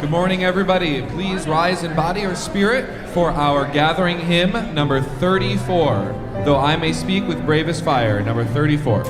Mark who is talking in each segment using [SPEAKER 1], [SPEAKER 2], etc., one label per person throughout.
[SPEAKER 1] Good morning, everybody. Please rise in body or spirit for our gathering hymn, number 34. Though I may speak with bravest fire, number 34.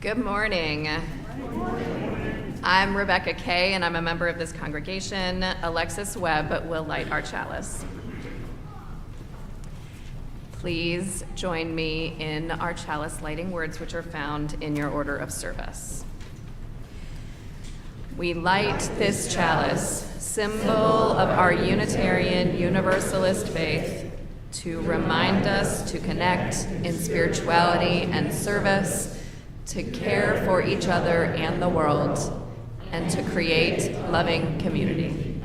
[SPEAKER 2] Good morning. I'm Rebecca Kay, and I'm a member of this congregation. Alexis Webb will light our chalice. Please join me in our chalice lighting words, which are found in your order of service. We light this chalice, symbol of our Unitarian Universalist faith, to remind us to connect in spirituality and service, to care for each other and the world, and to create loving community.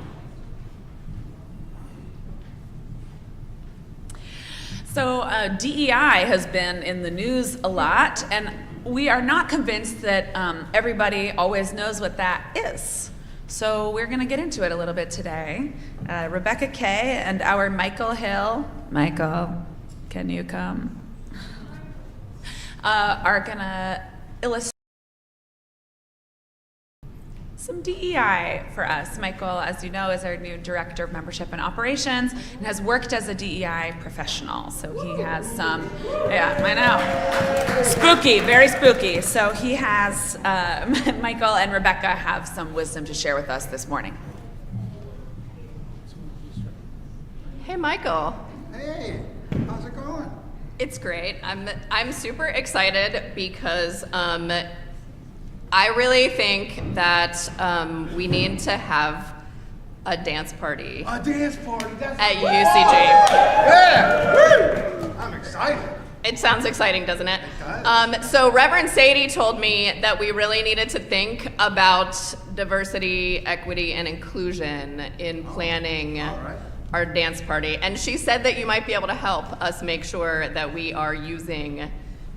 [SPEAKER 3] So DEI has been in the news a lot, and we are not convinced that everybody always knows what that is. So we're going to get into it a little bit today. Rebecca Kay and our Michael Hill, Michael, can you come? Are going to illustrate some DEI for us. Michael, as you know, is our new Director of Membership and Operations and has worked as a DEI professional. So he has some, yeah, I know, spooky, very spooky. So he has, Michael and Rebecca have some wisdom to share with us this morning.
[SPEAKER 2] Hey, Michael.
[SPEAKER 4] Hey, how's it going?
[SPEAKER 2] It's great. I'm super excited because I really think that we need to have a dance party.
[SPEAKER 4] A dance party? That's
[SPEAKER 2] at
[SPEAKER 4] Woo!
[SPEAKER 2] UUCG.
[SPEAKER 4] Yeah! Woo! I'm excited.
[SPEAKER 2] It sounds exciting, doesn't it?
[SPEAKER 4] It does.
[SPEAKER 2] So Reverend Sadie told me that we really needed to think about diversity, equity, and inclusion in planning our dance party. And she said that you might be able to help us make sure that we are using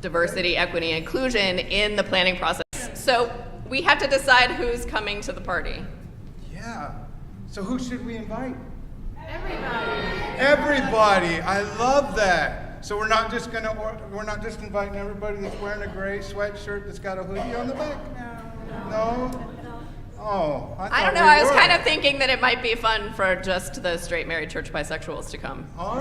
[SPEAKER 2] diversity, equity, and inclusion in the planning process. So we have to decide who's coming to the party.
[SPEAKER 4] Yeah. So who should we invite?
[SPEAKER 2] Everybody.
[SPEAKER 4] Everybody. I love that. So we're not just inviting everybody that's wearing a gray sweatshirt that's got a hoodie on the back? No? Oh,
[SPEAKER 2] I don't know. I was kind of thinking that it might be fun for just the straight married church bisexuals to come.
[SPEAKER 4] Oh.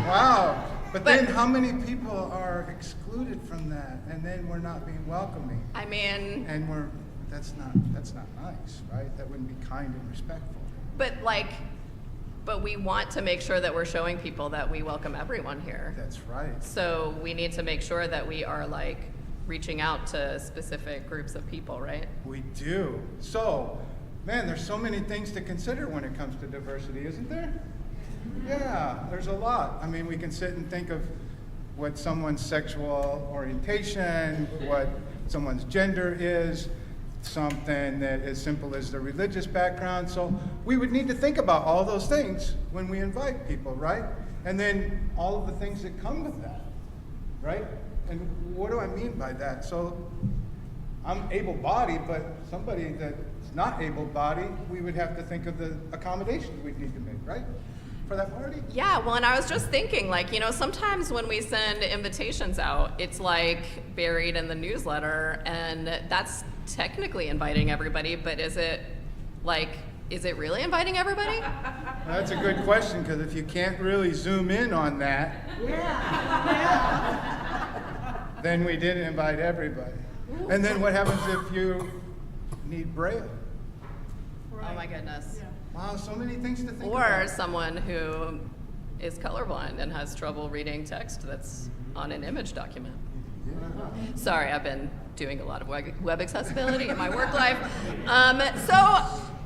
[SPEAKER 4] Wow. But then how many people are excluded from that, and then we're not being welcoming?
[SPEAKER 2] I mean,
[SPEAKER 4] And that's not nice, right? That wouldn't be kind and respectful.
[SPEAKER 2] but we want to make sure that we're showing people that we welcome everyone here.
[SPEAKER 4] That's right.
[SPEAKER 2] So we need to make sure that we are reaching out to specific groups of people, right?
[SPEAKER 4] We do. So, man, there's so many things to consider when it comes to diversity, isn't there? Yeah, there's a lot. I mean, we can sit and think of what someone's sexual orientation, what someone's gender is, something that as simple as their religious background. So we would need to think about all those things when we invite people, right? And then all of the things that come with that, right? And what do I mean by that? So I'm able-bodied, but somebody that's not able-bodied, we would have to think of the accommodations we'd need to make, right? For that party?
[SPEAKER 2] Yeah, well, and I was just thinking, like, you know, sometimes when we send invitations out, it's like buried in the newsletter, and that's technically inviting everybody, but is it really inviting everybody?
[SPEAKER 4] That's a good question, because if you can't really zoom in on that, then we didn't invite everybody. And then what happens if you need Braille?
[SPEAKER 2] Oh my goodness.
[SPEAKER 4] Wow, so many things to think
[SPEAKER 2] Or
[SPEAKER 4] about.
[SPEAKER 2] someone who is colorblind and has trouble reading text that's on an image document. Sorry, I've been doing a lot of web accessibility in my work life. So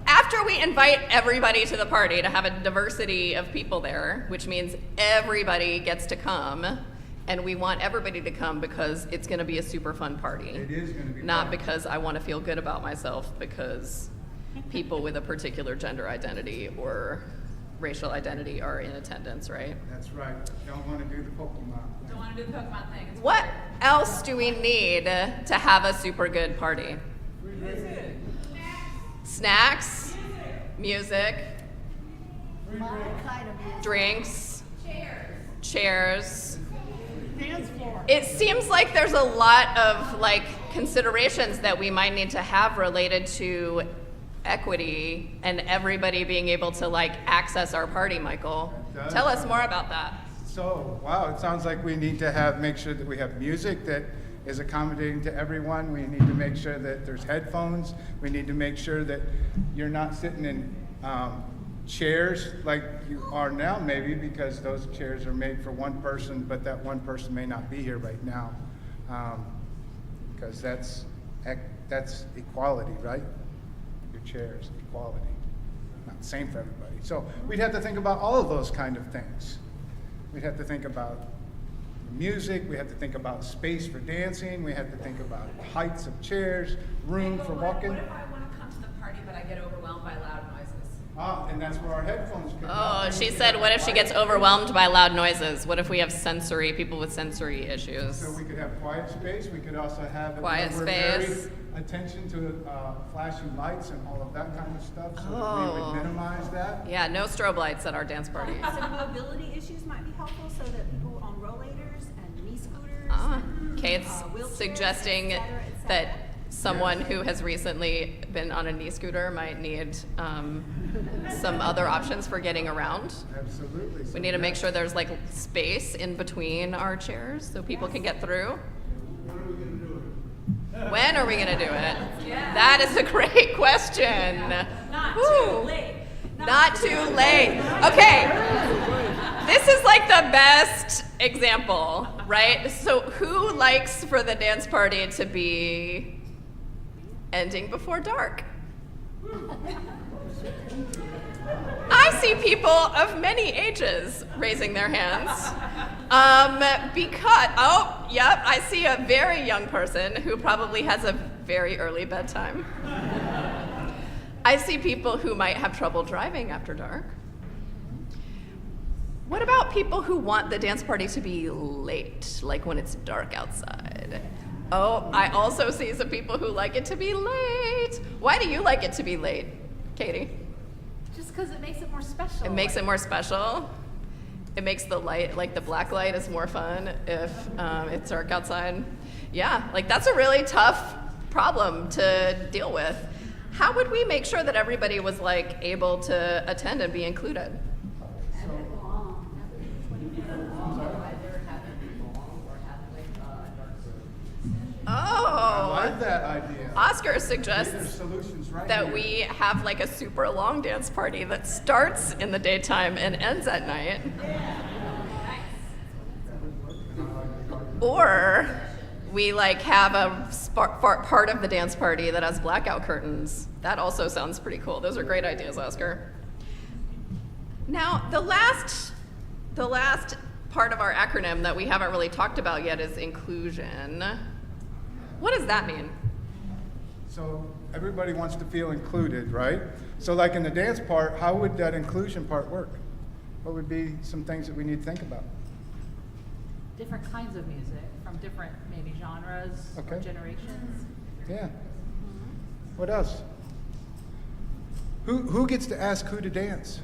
[SPEAKER 2] after we invite everybody to the party to have a diversity of people there, which means everybody gets to come, and we want everybody to come because it's going to be a super fun party.
[SPEAKER 4] It is going to be
[SPEAKER 2] Not
[SPEAKER 4] fun.
[SPEAKER 2] because I want to feel good about myself, because people with a particular gender identity or racial identity are in attendance, right?
[SPEAKER 4] That's right. Don't want to do the Pokemon.
[SPEAKER 3] Don't want to do the Pokemon thing. It's
[SPEAKER 2] What
[SPEAKER 3] weird.
[SPEAKER 2] else do we need to have a super good party? Snacks, music, drinks, chairs. It seems like there's a lot of like considerations that we might need to have related to equity and everybody being able to like access our party, Michael.
[SPEAKER 4] It does.
[SPEAKER 2] Tell us more about that.
[SPEAKER 4] So, wow, it sounds like we need to make sure that we have music that is accommodating to everyone. We need to make sure that there's headphones. We need to make sure that you're not sitting in chairs like you are now, maybe, because those chairs are made for one person, but that one person may not be here right now. Because that's equality, right? Your chairs, equality. Not the same for everybody. So we'd have to think about all of those kind of things. We'd have to think about music, we have to think about space for dancing, we have to think about heights of chairs, room for walking.
[SPEAKER 3] What if I want to come to the party but I get overwhelmed by loud noises?
[SPEAKER 4] And that's where our headphones come
[SPEAKER 2] Oh,
[SPEAKER 4] in.
[SPEAKER 2] she said, what if she gets overwhelmed by loud noises? What if we have people with sensory issues?
[SPEAKER 4] So we could have quiet space, we could also have
[SPEAKER 2] Quiet
[SPEAKER 4] we're
[SPEAKER 2] space.
[SPEAKER 4] very attention to flashing lights and all of that kind of stuff, so that we
[SPEAKER 2] Oh.
[SPEAKER 4] would minimize that.
[SPEAKER 2] Yeah, no strobe lights at our dance party.
[SPEAKER 5] Some mobility issues might be helpful, so that people on rollators and knee scooters.
[SPEAKER 2] Kate's
[SPEAKER 5] Wheelchairs,
[SPEAKER 2] suggesting
[SPEAKER 5] et cetera, et cetera.
[SPEAKER 2] that someone who has recently been on a knee scooter might need some other options for getting around.
[SPEAKER 4] Absolutely.
[SPEAKER 2] We need to make sure there's like space in between our chairs so people can get through. When are we going to do it? That is a great question.
[SPEAKER 3] Not
[SPEAKER 2] Woo.
[SPEAKER 3] too late.
[SPEAKER 2] Not too late. Okay. This is like the best example, right? So who likes for the dance party to be ending before dark? I see people of many ages raising their hands. I see a very young person who probably has a very early bedtime. I see people who might have trouble driving after dark. What about people who want the dance party to be late, like when it's dark outside? Oh, I also see some people who like it to be late. Why do you like it to be late, Katie?
[SPEAKER 5] Just because it makes it more special.
[SPEAKER 2] It makes it more special. It makes the light, like the black light, is more fun if it's dark outside. Yeah, like that's a really tough problem to deal with. How would we make sure that everybody was like able to attend and be included?
[SPEAKER 4] I
[SPEAKER 2] Oh,
[SPEAKER 4] like that idea.
[SPEAKER 2] Oscar
[SPEAKER 4] There's
[SPEAKER 2] suggests
[SPEAKER 4] solutions right
[SPEAKER 2] that
[SPEAKER 4] here.
[SPEAKER 2] we have like a super long dance party that starts in the daytime and ends at night. Or we like have a part of the dance party that has blackout curtains. That also sounds pretty cool. Those are great ideas, Oscar. Now, the last part of our acronym that we haven't really talked about yet is inclusion. What does that mean?
[SPEAKER 4] So everybody wants to feel included, right? So like in the dance part, how would that inclusion part work? What would be some things that we need to think about?
[SPEAKER 6] Different kinds of music from different maybe genres or
[SPEAKER 4] Okay.
[SPEAKER 6] generations.
[SPEAKER 4] Yeah. What else? Who gets to ask who to dance?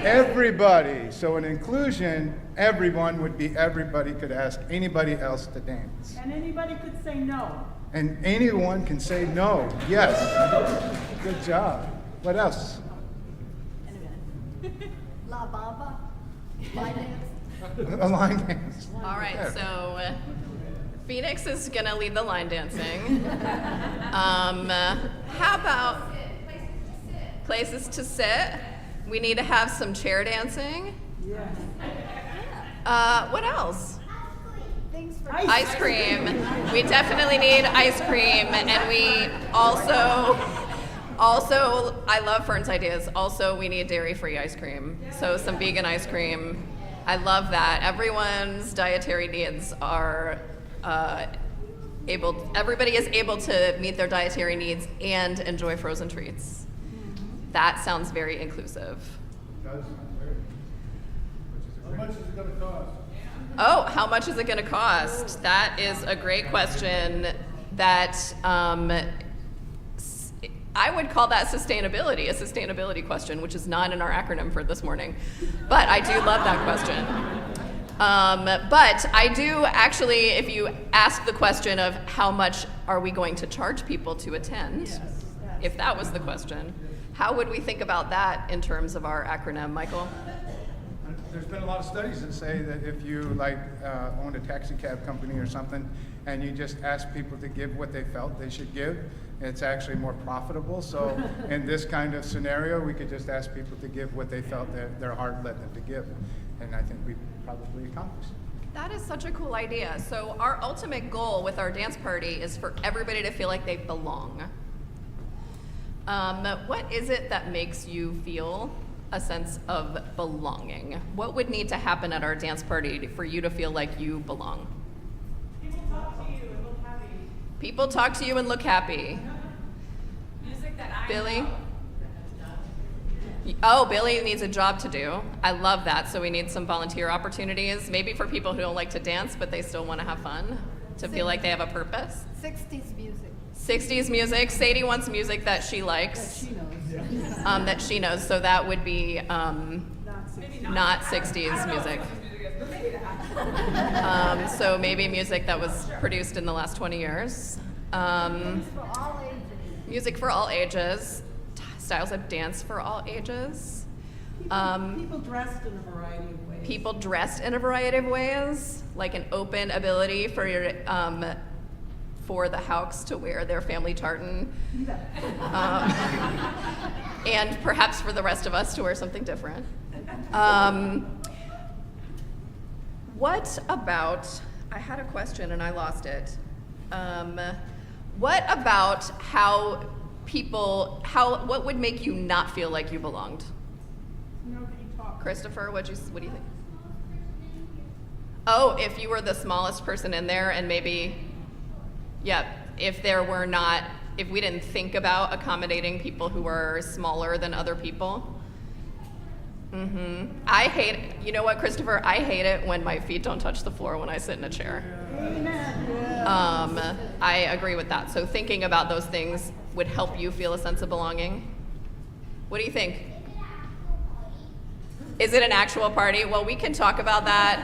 [SPEAKER 4] Everybody. So in inclusion, everyone would be everybody could ask anybody else to dance.
[SPEAKER 7] And anybody could say no.
[SPEAKER 4] And anyone can say no. Yes. Good job. What else?
[SPEAKER 5] La Bamba, line dance.
[SPEAKER 4] A line dance.
[SPEAKER 2] All right,
[SPEAKER 4] Yeah.
[SPEAKER 2] so Phoenix is gonna lead the line dancing. How about places to sit? We need to have some chair dancing. What else?
[SPEAKER 5] Things for
[SPEAKER 2] Ice cream. We definitely need ice cream, and we also, I love Fern's ideas. Also, we need dairy-free ice cream. So some vegan ice cream. I love that. Everyone's dietary needs are everybody is able to meet their dietary needs and enjoy frozen treats. That sounds very inclusive.
[SPEAKER 4] How much is it going to cost?
[SPEAKER 2] Oh, how much is it going to cost? That is a great question that I would call that sustainability, a sustainability question, which is not in our acronym for this morning. But I do love that question. But I do actually, if you ask the question of how much are we going to charge people to attend, if that was the question, how would we think about that in terms of our acronym, Michael?
[SPEAKER 4] There's been a lot of studies that say that if you owned a taxi cab company or something, and you just ask people to give what they felt they should give, it's actually more profitable. So in this kind of scenario, we could just ask people to give what they felt their heart led them to give, and I think we probably accomplished.
[SPEAKER 2] That is such a cool idea. So our ultimate goal with our dance party is for everybody to feel like they belong. What is it that makes you feel a sense of belonging? What would need to happen at our dance party for you to feel like you belong?
[SPEAKER 7] People talk to you and look happy.
[SPEAKER 2] People talk to you and look happy.
[SPEAKER 3] Music that I
[SPEAKER 2] Billy?
[SPEAKER 3] know.
[SPEAKER 2] Oh, Billy needs a job to do. I love that. So we need some volunteer opportunities, maybe for people who don't like to dance, but they still want to have fun, to feel like they have a purpose.
[SPEAKER 5] 60s music.
[SPEAKER 2] 60s music. Sadie wants music that she likes. That she knows. So that would be not 60s music. So maybe music that was produced in the last 20 years.
[SPEAKER 5] For all ages.
[SPEAKER 2] Music for all ages. Styles of dance for all ages.
[SPEAKER 7] People dressed in a variety of ways.
[SPEAKER 2] People dressed in a variety of ways, like an open ability for the Hauks to wear their family tartan. And perhaps for the rest of us to wear something different. What about, I had a question and I lost it. What about what would make you not feel like you belonged? Christopher, what do you think? Oh, if you were the smallest person in there and maybe, if we didn't think about accommodating people who were smaller than other people. I hate, you know what, Christopher? I hate it when my feet don't touch the floor when I sit in a chair. I agree with that. So thinking about those things would help you feel a sense of belonging. What do you think? Is it an actual party? Well, we can talk about that.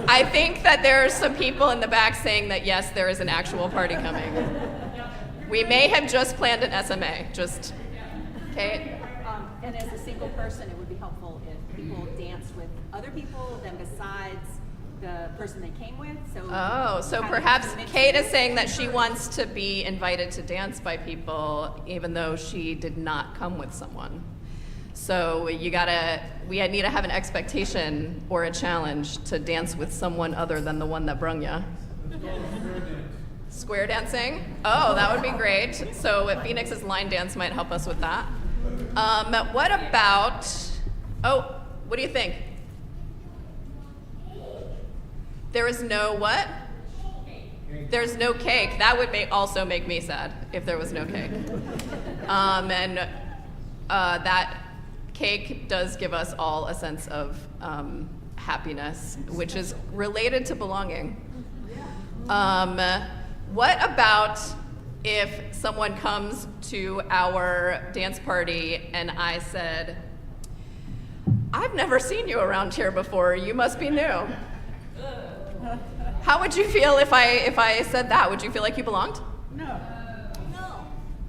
[SPEAKER 2] I think that there are some people in the back saying that yes, there is an actual party coming. We may have just planned an SMA. Just, Kate?
[SPEAKER 8] And as a single person, it would be helpful if people danced with other people than besides the person they came with. So
[SPEAKER 2] Perhaps Kate is saying that she wants to be invited to dance by people even though she did not come with someone. So we need to have an expectation or a challenge to dance with someone other than the one that brung ya. Square dancing? Oh, that would be great. So Phoenix's line dance might help us with that. What do you think? There is no what? There's no cake. That would also make me sad if there was no cake. And that cake does give us all a sense of happiness, which is related to belonging. What about if someone comes to our dance party and I said, I've never seen you around here before, you must be new? How would you feel if I said that? Would you feel like you belonged?
[SPEAKER 7] No.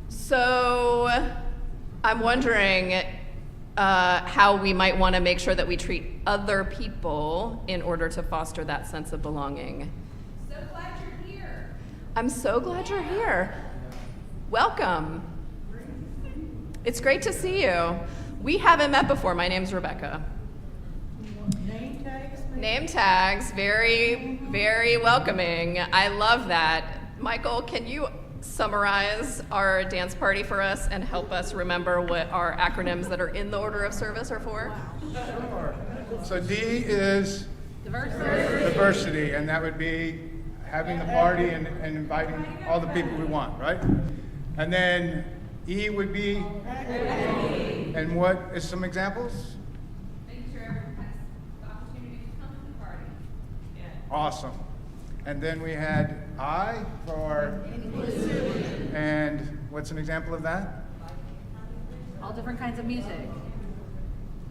[SPEAKER 2] So I'm wondering how we might want to make sure that we treat other people in order to foster that sense of belonging.
[SPEAKER 3] So glad you're here.
[SPEAKER 2] I'm so glad you're here. Welcome. It's great to see you. We haven't met before. My name's Rebecca.
[SPEAKER 7] Name tags?
[SPEAKER 2] Name tags, very, very welcoming. I love that. Michael, can you summarize our dance party for us and help us remember what our acronyms that are in the order of service are for?
[SPEAKER 4] Sure. So D is diversity, and that would be having the party and inviting all the people we want, right? And then E would be, and what is some examples?
[SPEAKER 3] Making sure everyone has the opportunity to come to the party.
[SPEAKER 4] Awesome. And then we had I for, and what's an example of that?
[SPEAKER 6] All different kinds of music.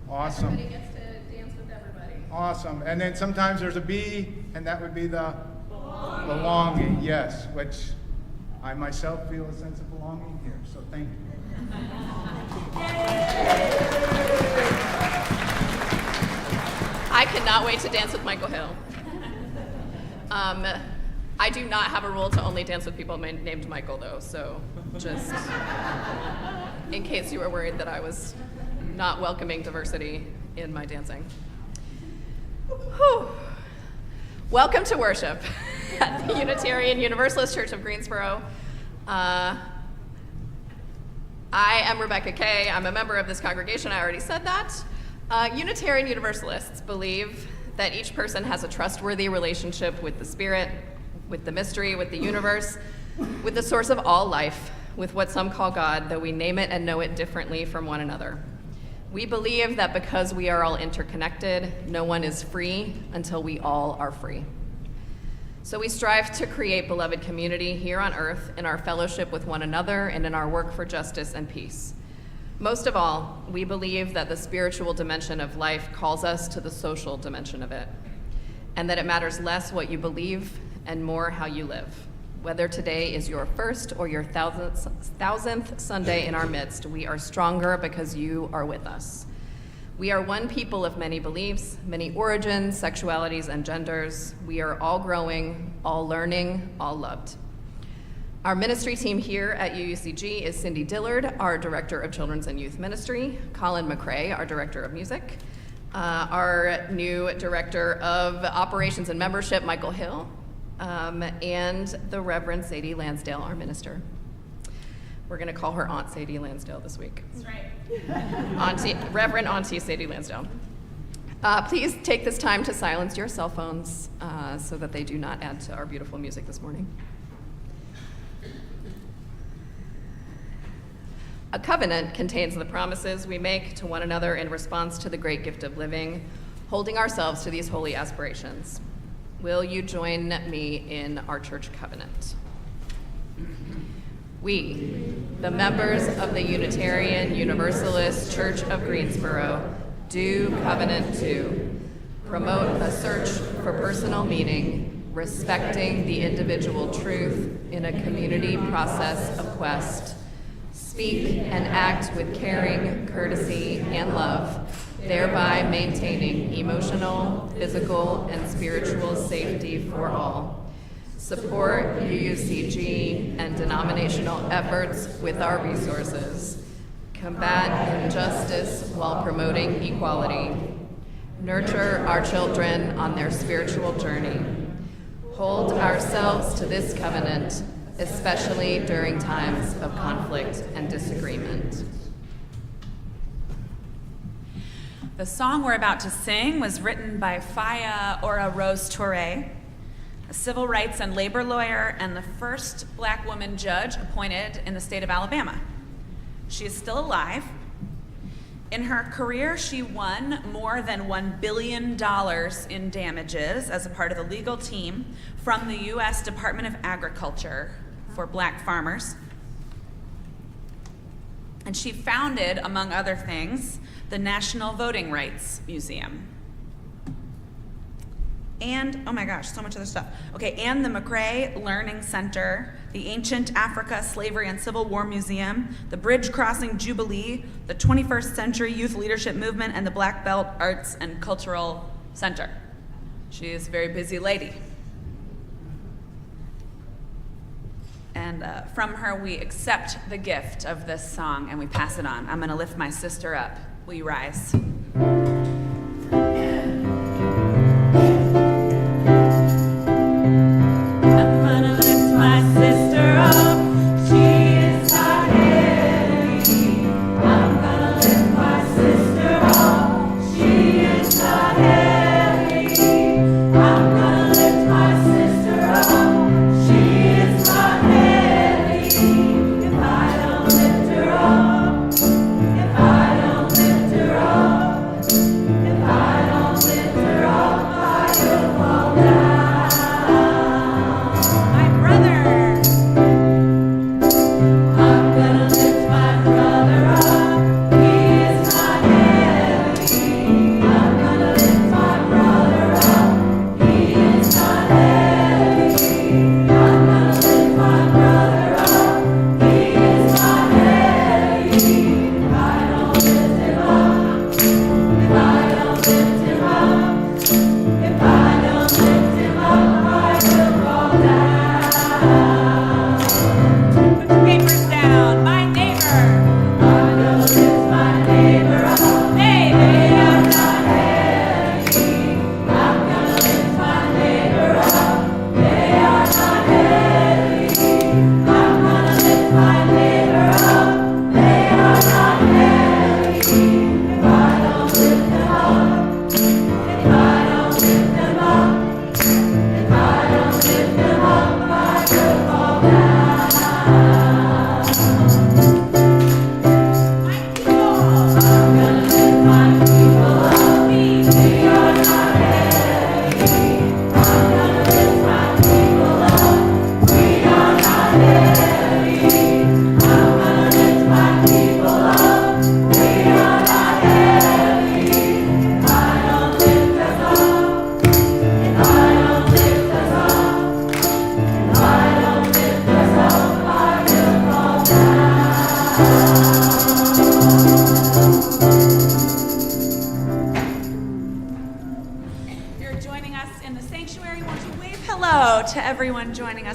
[SPEAKER 4] Awesome.
[SPEAKER 2] Everybody gets to dance with everybody.
[SPEAKER 4] Awesome. And then sometimes there's a B, and that would be the belonging, yes, which I myself feel a sense of belonging here, so thank you.
[SPEAKER 2] I cannot wait to dance with Michael Hill. I do not have a rule to only dance with people named Michael, though, so just in case you were worried that I was not welcoming diversity in my dancing. Whew. Welcome to worship at the Unitarian Universalist Church of Greensboro. I am Rebecca Kay. I'm a member of this congregation. I already said that. Unitarian Universalists believe that each person has a trustworthy relationship with the Spirit, with the mystery, with the universe, with the source of all life, with what some call God, though we name it and know it differently from one another. We believe that because we are all interconnected, no one is free until we all are free. So we strive to create beloved community here on earth in our fellowship with one another and in our work for justice and peace. Most of all, we believe that the spiritual dimension of life calls us to the social dimension of it, and that it matters less what you believe and more how you live. Whether today is your first or your thousandth Sunday in our midst, we are stronger because you are with us. We are one people of many beliefs, many origins, sexualities, and genders. We are all growing, all learning, all loved. Our ministry team here at UUCG is Cindy Dillard, our Director of Children's and Youth Ministry, Colin McCrae, our Director of Music, our new Director of Operations and Membership, Michael Hill, and the Reverend Sadie Lansdale, our minister. We're going to call her Aunt Sadie Lansdale this week.
[SPEAKER 3] That's right.
[SPEAKER 2] Reverend Auntie Sadie Lansdale. Please take this time to silence your cell phones so that they do not add to our beautiful music this morning. A covenant contains the promises we make to one another in response to the great gift of living, holding ourselves to these holy aspirations. Will you join me in our church covenant? We, the members of the Unitarian Universalist Church of Greensboro, do covenant to promote a search for personal meaning, respecting the individual truth in a community process of quest, speak and act with caring, courtesy, and love, thereby maintaining emotional, physical, and spiritual safety for all. Support UUCG and denominational efforts with our resources. Combat injustice while promoting equality. Nurture our children on their spiritual journey. Hold ourselves to this covenant, especially during times of conflict and disagreement.
[SPEAKER 3] The song we're about to sing was written by Faya Ora Rose Touré. a civil rights and labor lawyer, and the first black woman judge appointed in the state of Alabama. She is still alive. In her career, she won more than $1 billion in damages as a part of the legal team from the U.S. Department of Agriculture for black farmers. And she founded, among other things, the National Voting Rights Museum. And, oh my gosh, so much other stuff. Okay, and the McRae Learning Center, the Ancient Africa Slavery and Civil War Museum, the Bridge Crossing Jubilee, the 21st Century Youth Leadership Movement, and the Black Belt Arts and Cultural Center. She is a very busy lady. And from her, we accept the gift of this song and we pass it on. I'm gonna lift my sister up. Will you rise?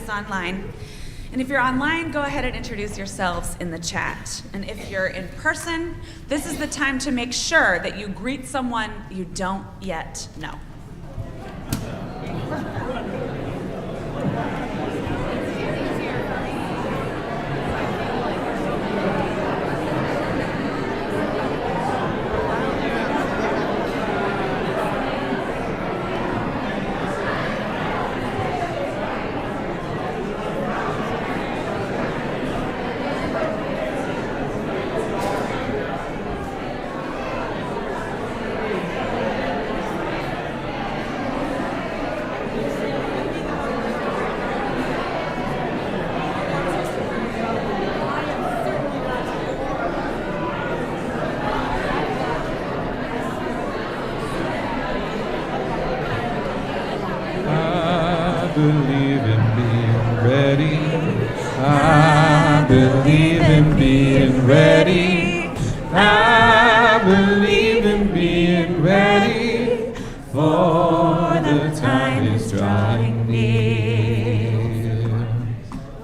[SPEAKER 3] Online. And if you're online, go ahead and introduce yourselves in the chat. And if you're in person, this is the time to make sure that you greet someone you don't yet know.
[SPEAKER 1] believe in being ready. I believe in being ready. I believe in being ready, for the time is drawing near.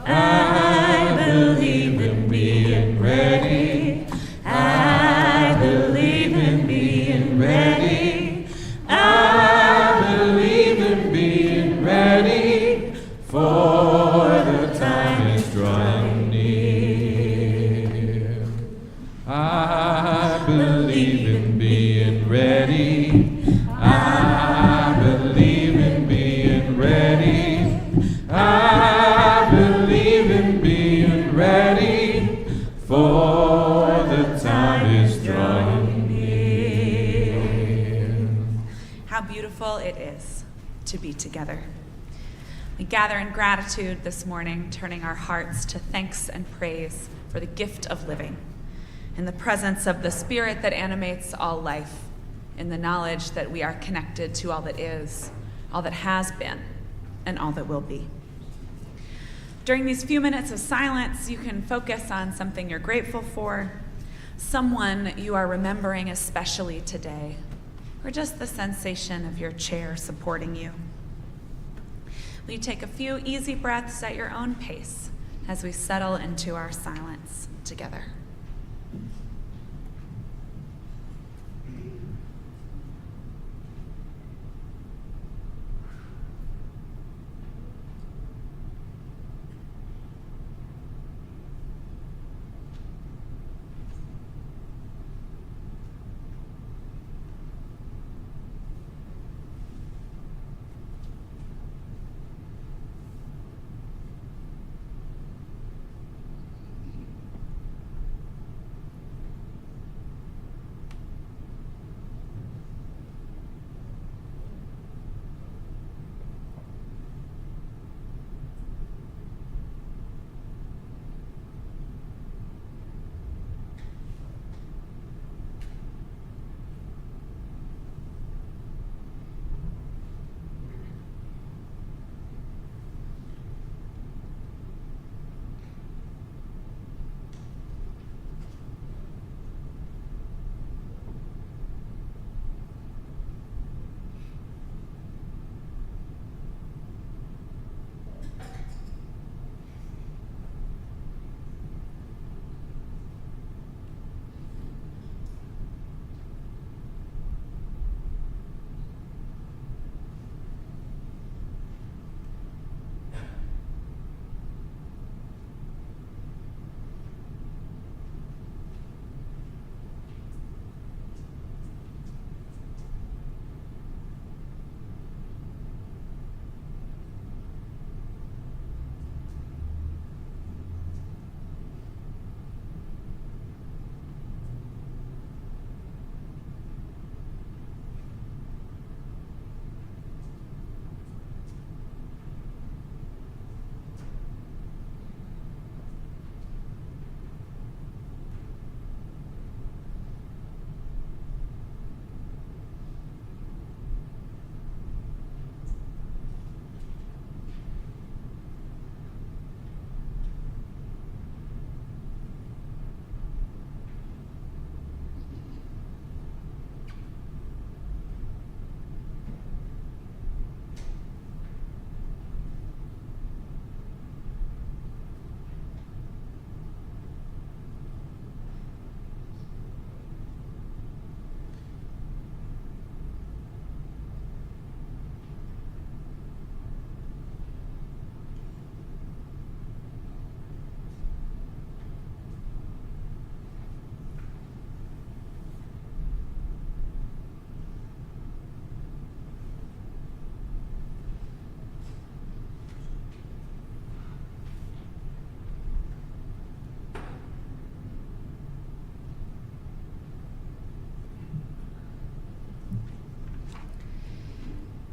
[SPEAKER 1] I believe in being ready. I believe in being ready. I believe in being ready, for the time is drawing near. I believe in being ready. I
[SPEAKER 3] how beautiful it is to be together. We gather in gratitude this morning, turning our hearts to thanks and praise for the gift of living, in the presence of the Spirit that animates all life, in the knowledge that we are connected to all that is, all that has been, and all that will be. During these few minutes of silence, you can focus on something you're grateful for, someone you are remembering especially today, or just the sensation of your chair supporting you. Will you take a few easy breaths at your own pace as we settle into our silence together?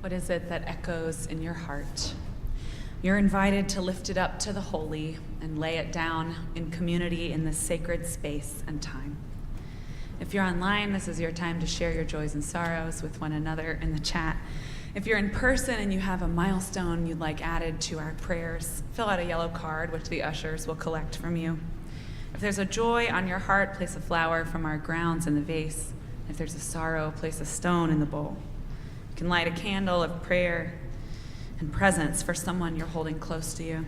[SPEAKER 3] What is it that echoes in your heart? You're invited to lift it up to the holy and lay it down in community in this sacred space and time. If you're online, this is your time to share your joys and sorrows with one another in the chat. If you're in person and you have a milestone you'd like added to our prayers, fill out a yellow card, which the ushers will collect from you. If there's a joy on your heart, place a flower from our grounds in the vase. If there's a sorrow, place a stone in the bowl. You can light a candle of prayer and presence for someone you're holding close to you.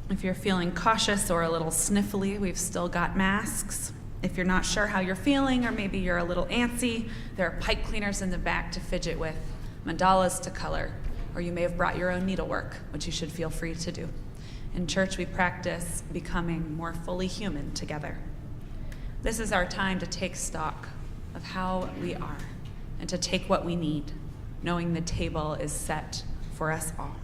[SPEAKER 3] If you're feeling cautious or a little sniffly, we've still got masks. If you're not sure how you're feeling, or maybe you're a little antsy, there are pipe cleaners in the back to fidget with, mandalas to color, or you may have brought your own needlework, which you should feel free to do. In church, we practice becoming more fully human together. This is our time to take stock of how we are and to take what we need, knowing the table is set for us all.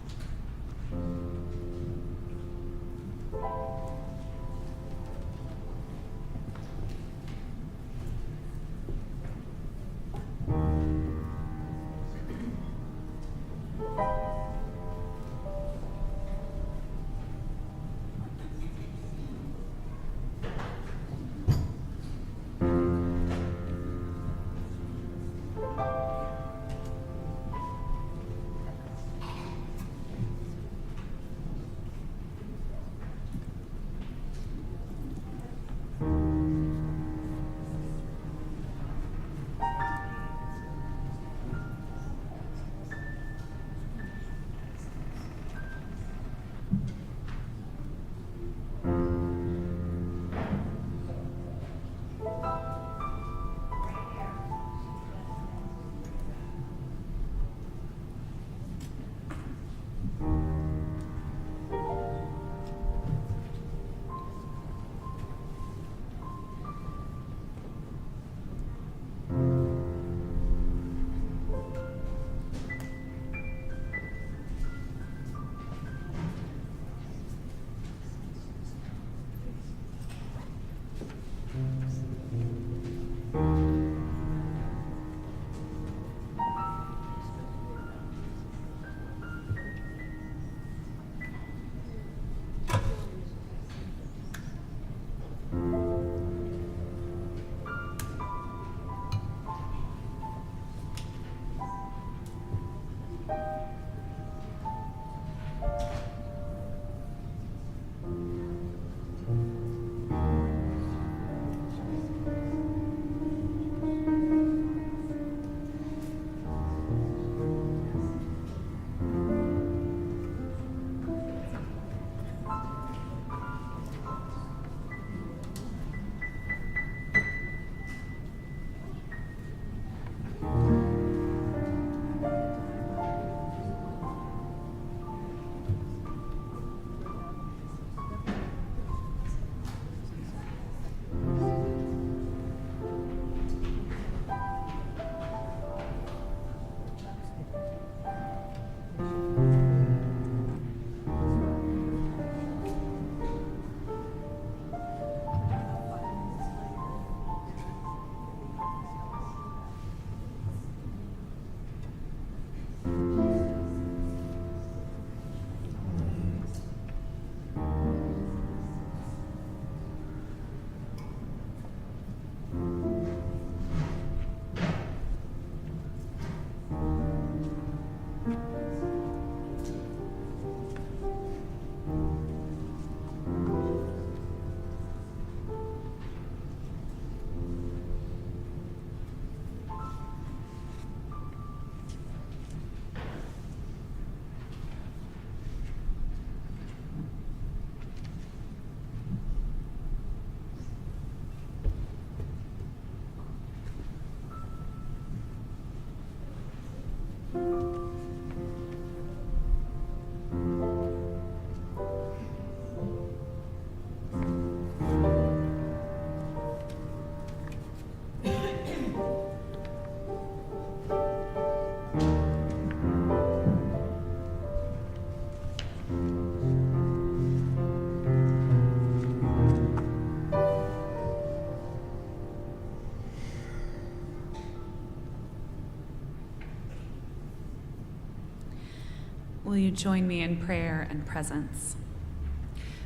[SPEAKER 3] Will you join me in prayer and presence?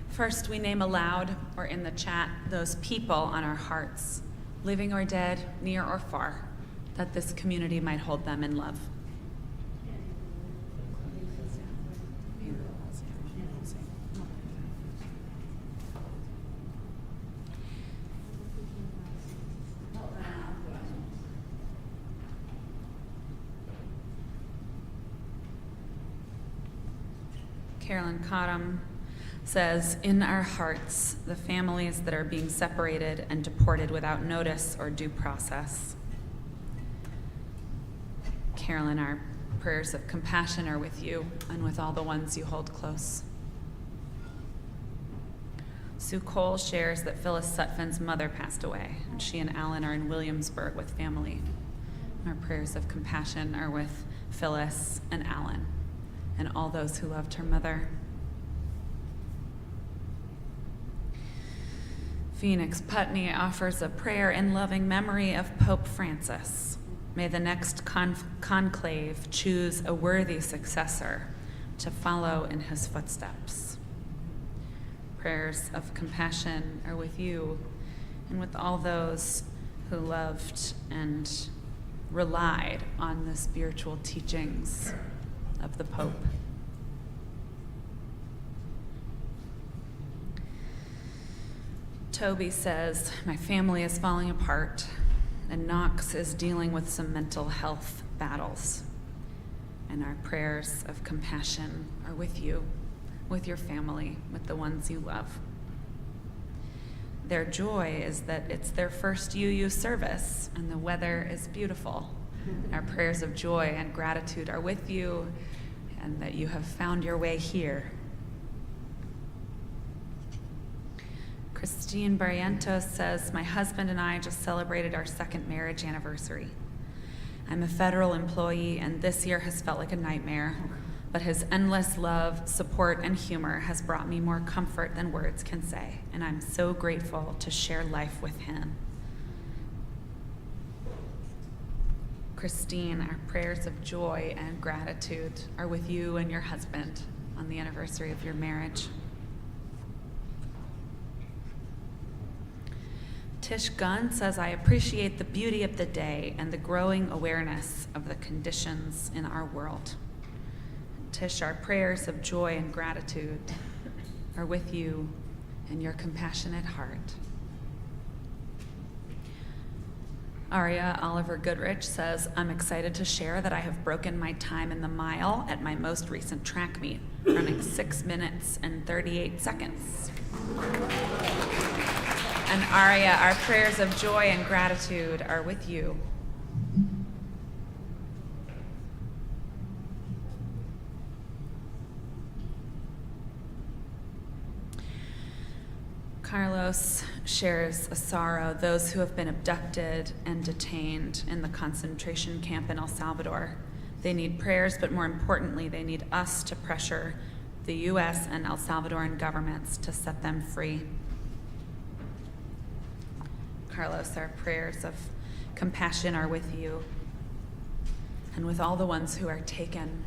[SPEAKER 3] First, we name aloud or in the chat those people on our hearts, living or dead, near or far, that this community might hold them in love. Carolyn Cottam says, in our hearts, the families that are being separated and deported without notice or due process. Carolyn, our prayers of compassion are with you and with all the ones you hold close. Sue Cole shares that Phyllis Sutphen's mother passed away, and she and Alan are in Williamsburg with family. Our prayers of compassion are with Phyllis and Alan and all those who loved her mother. Phoenix Putney offers a prayer in loving memory of Pope Francis. May the next conclave choose a worthy successor to follow in his footsteps. Prayers of compassion are with you and with all those who loved and relied on the spiritual teachings of the Pope. Toby says, my family is falling apart, and Knox is dealing with some mental health battles. And our prayers of compassion are with you, with your family, with the ones you love. Their joy is that it's their first UU service, and the weather is beautiful. Our prayers of joy and gratitude are with you, and that you have found your way here. Christine Barrientos says, my husband and I just celebrated our second marriage anniversary. I'm a federal employee, and this year has felt like a nightmare, but his endless love, support, and humor has brought me more comfort than words can say, and I'm so grateful to share life with him. Christine, our prayers of joy and gratitude are with you and your husband on the anniversary of your marriage. Tish Gunn says, I appreciate the beauty of the day and the growing awareness of the conditions in our world. Tish, our prayers of joy and gratitude are with you and your compassionate heart. Aria Oliver Goodrich says, I'm excited to share that I have broken my time in the mile at my most recent track meet, running 6 minutes and 38 seconds. And Aria, our prayers of joy and gratitude are with you. Carlos shares a sorrow, those who have been abducted and detained in the concentration camp in El Salvador. They need prayers, but more importantly, they need us to pressure the U.S. and El Salvadoran governments to set them free. Carlos, our prayers of compassion are with you and with all the ones who are taken.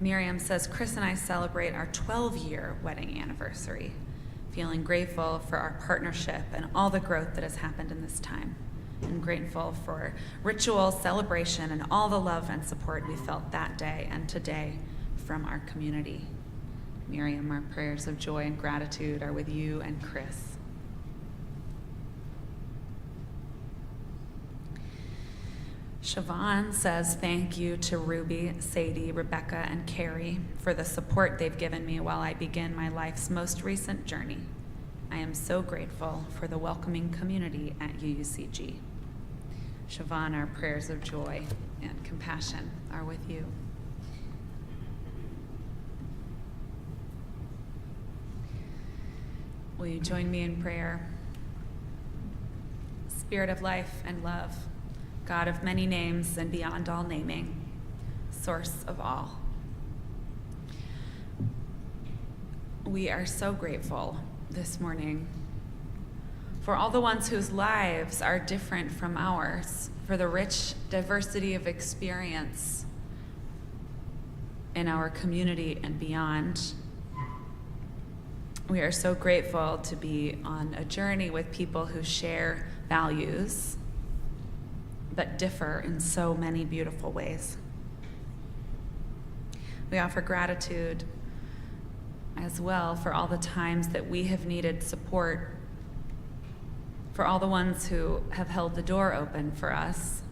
[SPEAKER 3] Miriam says, Chris and I celebrate our 12-year wedding anniversary, feeling grateful for our partnership and all the growth that has happened in this time, and grateful for ritual, celebration, and all the love and support we felt that day and today from our community. Miriam, our prayers of joy and gratitude are with you and Chris. Siobhan says, thank you to Ruby, Sadie, Rebecca, and Carrie for the support they've given me while I begin my life's most recent journey. I am so grateful for the welcoming community at UUCG. Siobhan, our prayers of joy and compassion are with you. Will you join me in prayer? Spirit of life and love, God of many names and beyond all naming, source of all. We are so grateful this morning for all the ones whose lives are different from ours, for the rich diversity of experience in our community and beyond. We are so grateful to be on a journey with people who share values but differ in so many beautiful ways. We offer gratitude as well for all the times that we have needed support, for all the ones who have held the door open for us,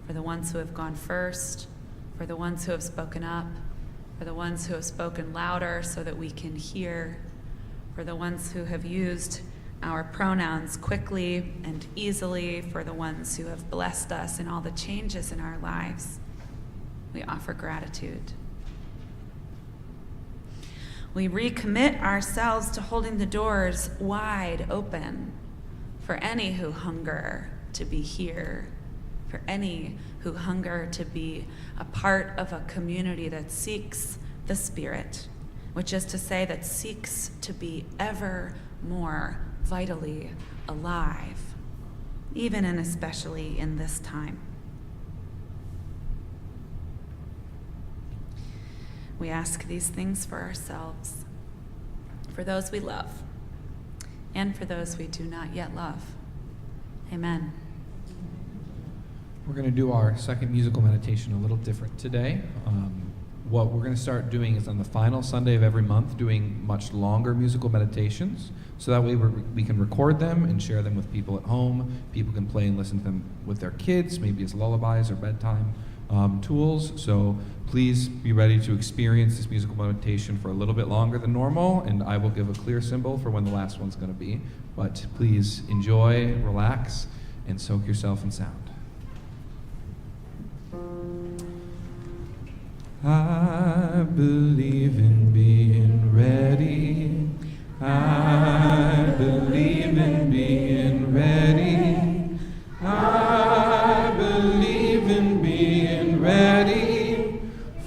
[SPEAKER 3] for the ones who have gone first, for the ones who have spoken up, for the ones who have spoken louder so that we can hear, for the ones who have used our pronouns quickly and easily, for the ones who have blessed us in all the changes in our lives. We offer gratitude. We recommit ourselves to holding the doors wide open for any who hunger to be here, for any who hunger to be a part of a community that seeks the Spirit, which is to say that seeks to be ever more vitally alive, even and especially in this time. We ask these things for ourselves, for those we love, and for those we do not yet love. Amen.
[SPEAKER 1] We're going to do our second musical meditation a little different today. What we're going to start doing is on the final Sunday of every month, doing much longer musical meditations, so that way we can record them and share them with people at home. People can play and listen to them with their kids, maybe as lullabies or bedtime tools. So please be ready to experience this musical meditation for a little bit longer than normal, and I will give a clear symbol for when the last one's going to be. But please enjoy, relax, and soak yourself in sound. I believe in being ready. I believe in being ready. I believe in being ready,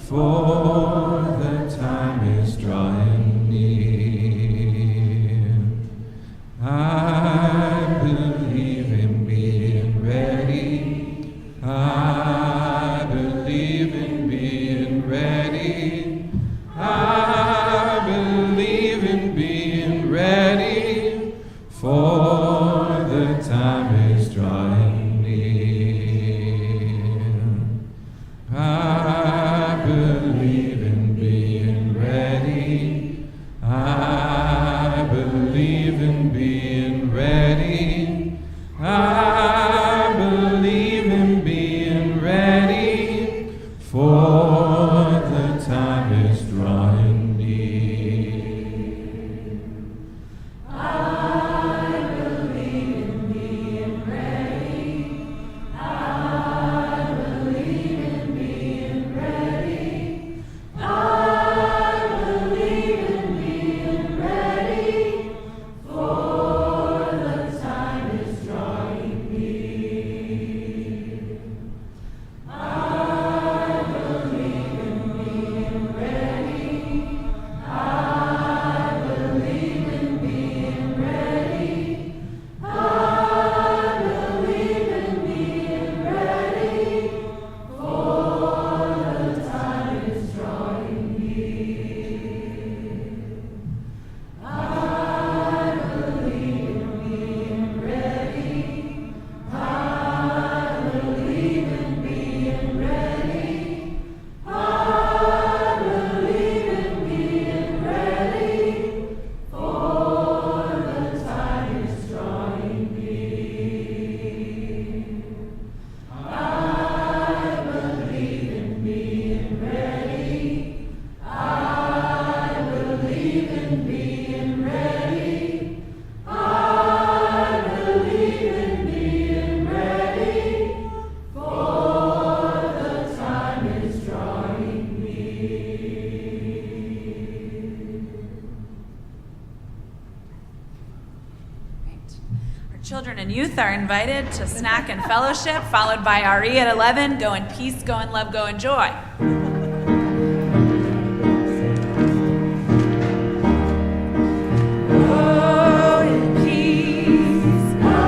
[SPEAKER 1] for the time is drawing near. I believe in being ready. I believe in being ready. I believe in being ready, for the time is drawing near. I believe in being ready. I believe in being ready. I believe in being ready, for the time is drawing near. I believe in being ready. I believe in being ready. I believe in being ready, for the time is drawing near. I believe in being ready. I believe in being ready. I believe in being ready, for the time is drawing near. I believe in being ready. I believe in being ready. I believe in being ready, for the time is drawing near. I believe in being ready. I believe in being ready. I believe in being ready, for the time is drawing near.
[SPEAKER 3] Right. Our children and youth are invited to snack and fellowship, followed by RE at 11. Go in peace, go in love, go in joy. Go in peace, go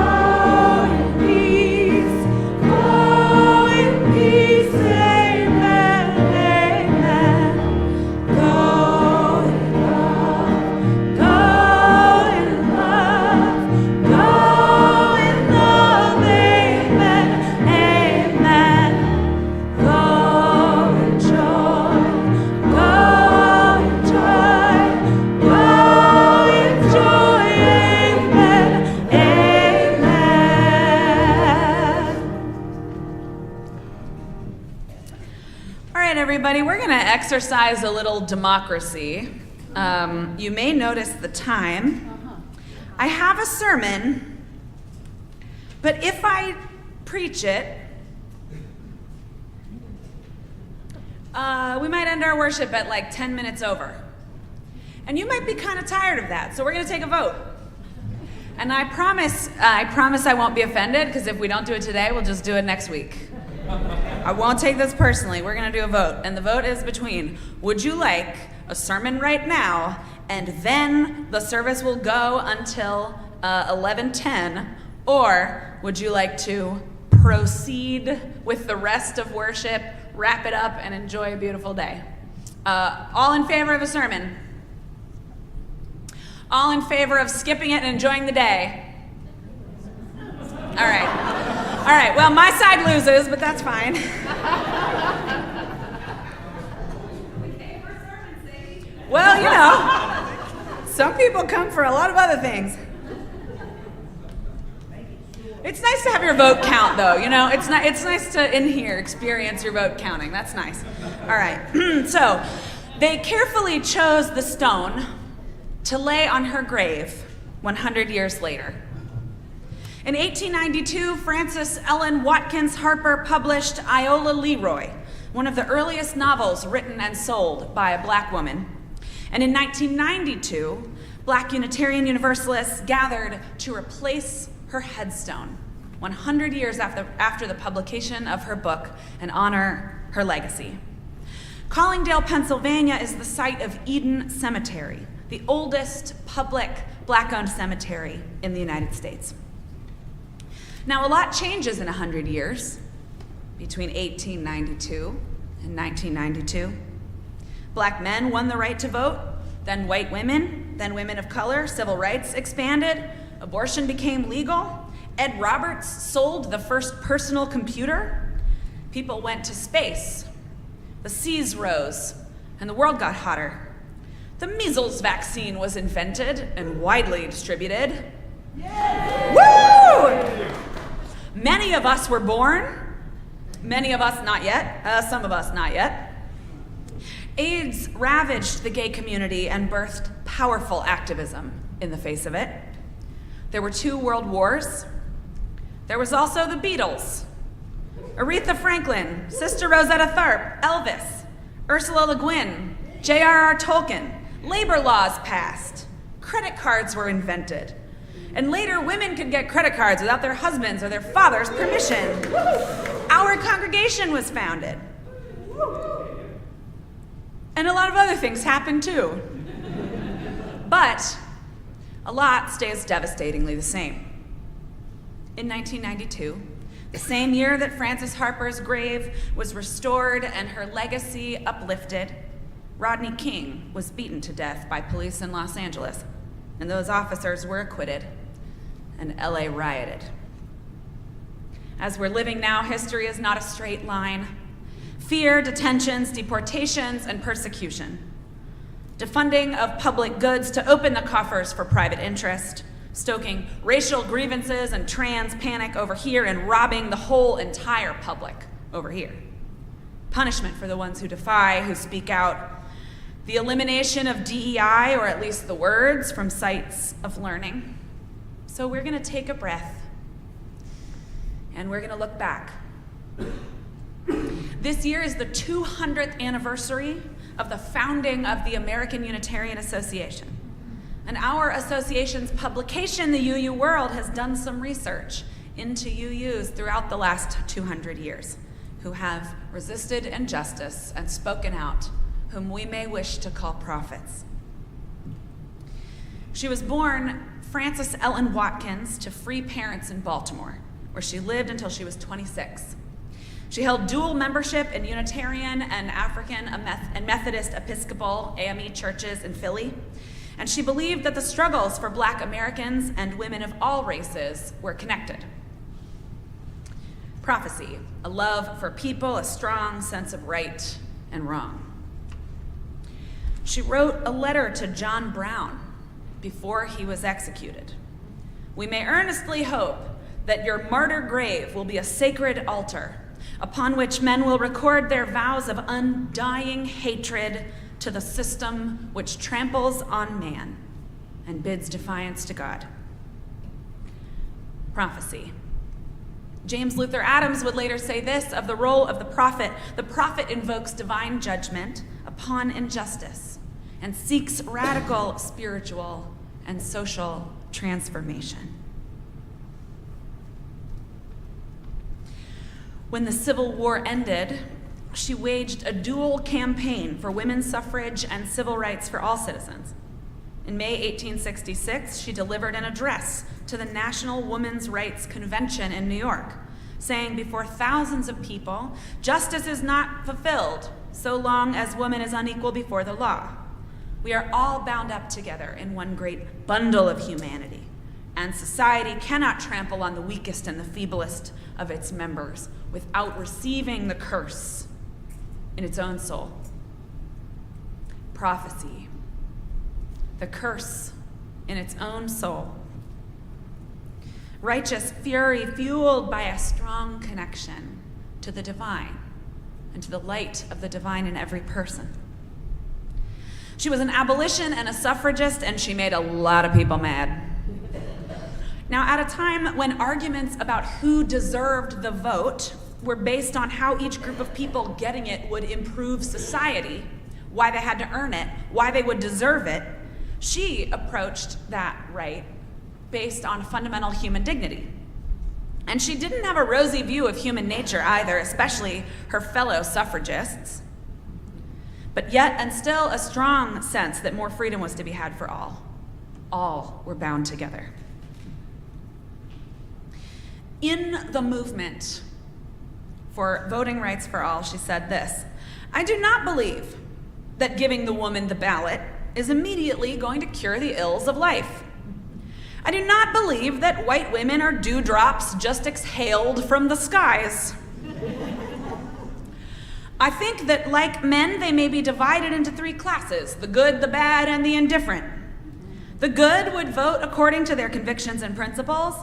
[SPEAKER 3] exercise a little democracy. You may notice the time. I have a sermon, but if I preach it, we might end our worship at like 10 minutes over. And you might be kind of tired of that, so we're going to take a vote. And I promise I won't be offended, because if we don't do it today, we'll just do it next week. I won't take this personally. We're going to do a vote. And the vote is between, would you like a sermon right now, and then the service will go until 11:10, or would you like to proceed with the rest of worship, wrap it up, and enjoy a beautiful day? All in favor of a sermon? All in favor of skipping it and enjoying the day? All right, well, my side loses, but that's fine. Well, you know, some people come for a lot of other things. It's nice to have your vote count, though, you know? It's nice to, in here, experience your vote counting. That's nice. All right, so they carefully chose the stone to lay on her grave 100 years later. In 1892, Frances Ellen Watkins Harper published Iola Leroy, one of the earliest novels written and sold by a black woman. And in 1992, Black Unitarian Universalists gathered to replace her headstone 100 years after the publication of her book and honor her legacy. Collingdale, Pennsylvania is the site of Eden Cemetery, the oldest public black-owned cemetery in the United States. Now, a lot changes in 100 years between 1892 and 1992. Black men won the right to vote, then white women, then women of color, civil rights expanded, abortion became legal, Ed Roberts sold the first personal computer, people went to space, the seas rose, and the world got hotter. The measles vaccine was invented and widely distributed. Yay! Woo! Many of us were born, many of us not yet, some of us not yet. AIDS ravaged the gay community and birthed powerful activism in the face of it. There were 2 world wars. There was also the Beatles, Aretha Franklin, Sister Rosetta Tharpe, Elvis, Ursula Le Guin, J.R.R. Tolkien. Labor laws passed. Credit cards were invented. And later, women could get credit cards without their husband's or their father's permission. Our congregation was founded. And a lot of other things happened too. But a lot stays devastatingly the same. In 1992, the same year that Frances Harper's grave was restored and her legacy uplifted, Rodney King was beaten to death by police in Los Angeles, and those officers were acquitted, and LA rioted. As we're living now, history is not a straight line. Fear, detentions, deportations, and persecution. Defunding of public goods to open the coffers for private interest, stoking racial grievances and trans panic over here, and robbing the whole entire public over here. Punishment for the ones who defy, who speak out. The elimination of DEI, or at least the words, from sites of learning. So we're going to take a breath, and we're going to look back. This year is the 200th anniversary of the founding of the American Unitarian Association. And our association's publication, the UU World, has done some research into UUs throughout the last 200 years, who have resisted injustice and spoken out, whom we may wish to call prophets. She was born Frances Ellen Watkins to free parents in Baltimore, where she lived until she was 26. She held dual membership in Unitarian and African and Methodist Episcopal AME churches in Philly, and she believed that the struggles for Black Americans and women of all races were connected. Prophecy, a love for people, a strong sense of right and wrong. She wrote a letter to John Brown before he was executed. "We may earnestly hope that your martyr grave will be a sacred altar, upon which men will record their vows of undying hatred to the system which tramples on man and bids defiance to God. Prophecy. James Luther Adams would later say this of the role of the prophet. The prophet invokes divine judgment upon injustice and seeks radical spiritual and social transformation. When the Civil War ended, she waged a dual campaign for women's suffrage and civil rights for all citizens. In May 1866, she delivered an address to the National Women's Rights Convention in New York, saying before thousands of people, justice is not fulfilled so long as woman is unequal before the law. We are all bound up together in one great bundle of humanity, and society cannot trample on the weakest and the feeblest of its members without receiving the curse in its own soul. Prophecy. The curse in its own soul. Righteous fury fueled by a strong connection to the divine and to the light of the divine in every person. She was an abolition and a suffragist, and she made a lot of people mad. Now, at a time when arguments about who deserved the vote were based on how each group of people getting it would improve society, why they had to earn it, why they would deserve it, she approached that right based on fundamental human dignity. And she didn't have a rosy view of human nature either, especially her fellow suffragists. But yet, and still, a strong sense that more freedom was to be had for all. All were bound together. In the movement for voting rights for all, she said this: "I do not believe that giving the woman the ballot is immediately going to cure the ills of life. I do not believe that white women are dewdrops just exhaled from the skies. I think that, like men, they may be divided into three classes: the good, the bad, and the indifferent. The good would vote according to their convictions and principles,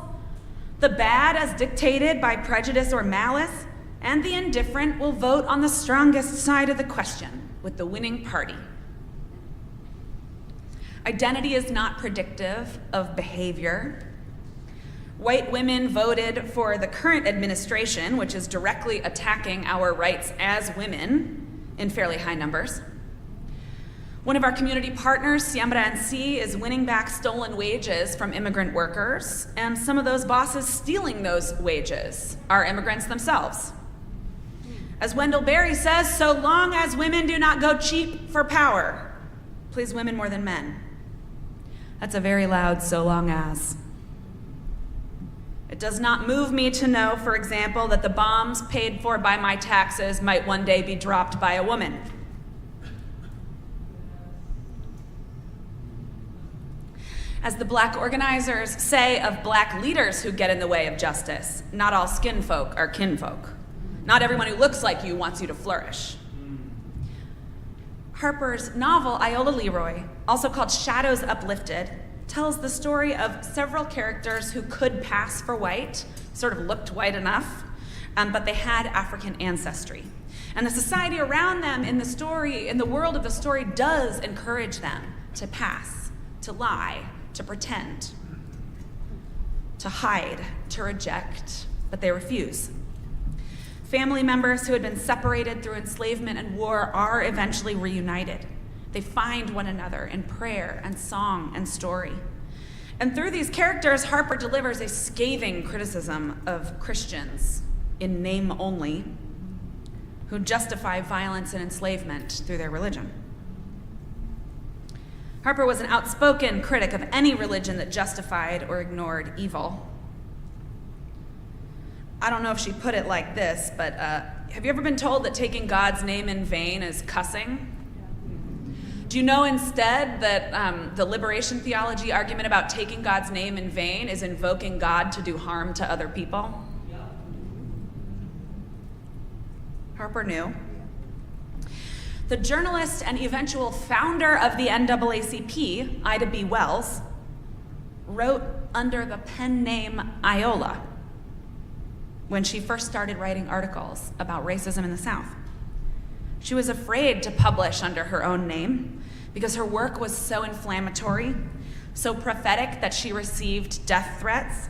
[SPEAKER 3] the bad as dictated by prejudice or malice, and the indifferent will vote on the strongest side of the question with the winning party. Identity is not predictive of behavior. White women voted for the current administration, which is directly attacking our rights as women in fairly high numbers. One of our community partners, Siembra and C, is winning back stolen wages from immigrant workers, and some of those bosses stealing those wages are immigrants themselves. As Wendell Berry says, so long as women do not go cheap for power, please women more than men. That's a very loud so long as. It does not move me to know, for example, that the bombs paid for by my taxes might one day be dropped by a woman. As the black organizers say of black leaders who get in the way of justice, not all skin folk are kinfolk. Not everyone who looks like you wants you to flourish. Harper's novel, Iola Leroy, also called Shadows Uplifted, tells the story of several characters who could pass for white, sort of looked white enough, but they had African ancestry. And the society around them in the story, in the world of the story, does encourage them to pass, to lie, to pretend, to hide, to reject, but they refuse. Family members who had been separated through enslavement and war are eventually reunited. They find one another in prayer and song and story. And through these characters, Harper delivers a scathing criticism of Christians, in name only, who justify violence and enslavement through their religion. Harper was an outspoken critic of any religion that justified or ignored evil. I don't know if she put it like this, but have you ever been told that taking God's name in vain is cussing? Do you know instead that the liberation theology argument about taking God's name in vain is invoking God to do harm to other people? Harper knew. The journalist and eventual founder of the NAACP, Ida B. Wells, wrote under the pen name Iola. when she first started writing articles about racism in the South. She was afraid to publish under her own name because her work was so inflammatory, so prophetic that she received death threats.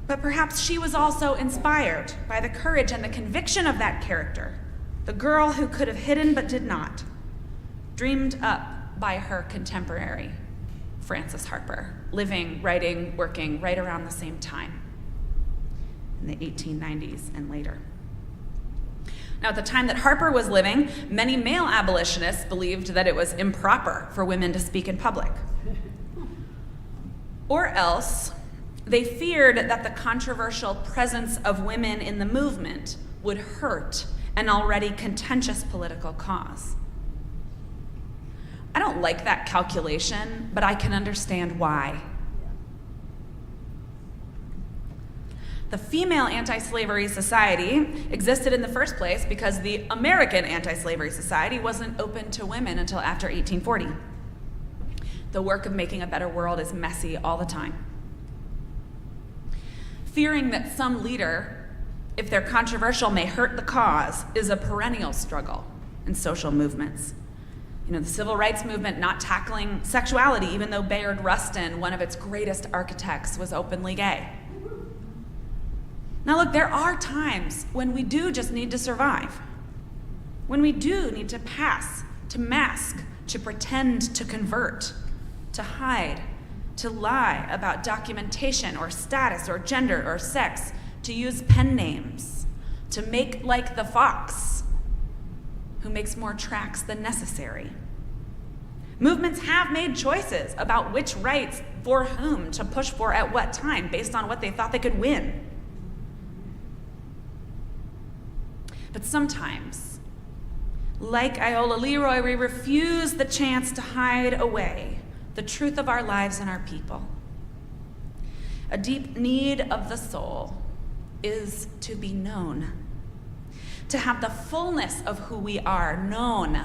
[SPEAKER 3] But perhaps she was also inspired by the courage and the conviction of that character, the girl who could have hidden but did not, dreamed up by her contemporary, Frances Harper, living, writing, working right around the same time, in the 1890s and later. Now, at the time that Harper was living, many male abolitionists believed that it was improper for women to speak in public. Or else, they feared that the controversial presence of women in the movement would hurt an already contentious political cause. I don't like that calculation, but I can understand why. The Female Anti-Slavery Society existed in the first place because the American Anti-Slavery Society wasn't open to women until after 1840. The work of making a better world is messy all the time. Fearing that some leader, if they're controversial, may hurt the cause is a perennial struggle in social movements. You know, the civil rights movement not tackling sexuality, even though Bayard Rustin, one of its greatest architects, was openly gay. Now look, there are times when we do just need to survive. When we do need to pass, to mask, to pretend, to convert, to hide, to lie about documentation or status or gender or sex, to use pen names, to make like the fox who makes more tracks than necessary. Movements have made choices about which rights for whom to push for at what time based on what they thought they could win. But sometimes, like Iola Leroy, we refuse the chance to hide away the truth of our lives and our people. A deep need of the soul is to be known, to have the fullness of who we are known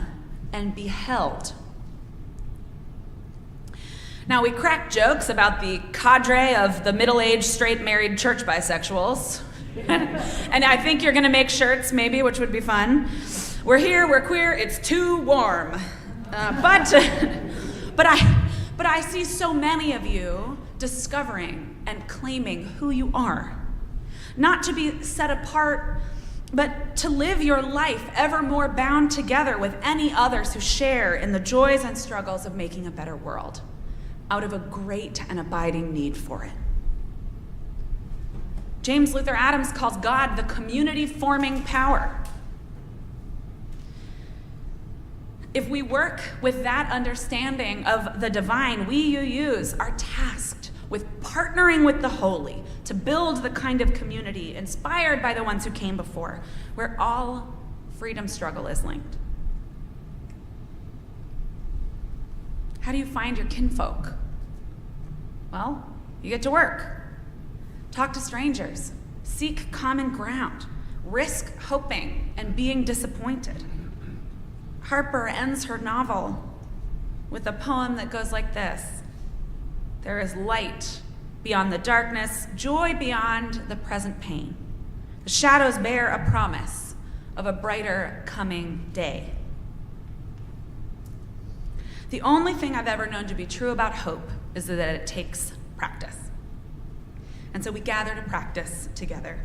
[SPEAKER 3] and beheld. Now, we crack jokes about the cadre of the middle-aged, straight, married church bisexuals. And I think you're gonna make shirts, maybe, which would be fun. We're here, we're queer, it's too warm. But I see so many of you discovering and claiming who you are. Not to be set apart, but to live your life ever more bound together with any others who share in the joys and struggles of making a better world, out of a great and abiding need for it. James Luther Adams calls God the community-forming power. If we work with that understanding of the divine, we UUs are tasked with partnering with the holy to build the kind of community inspired by the ones who came before, where all freedom struggle is linked. How do you find your kinfolk? Well, you get to work. Talk to strangers, seek common ground, risk hoping and being disappointed. Harper ends her novel with a poem that goes like this: there is light beyond the darkness, joy beyond the present pain. The shadows bear a promise of a brighter coming day. The only thing I've ever known to be true about hope is that it takes practice. And so we gather to practice together.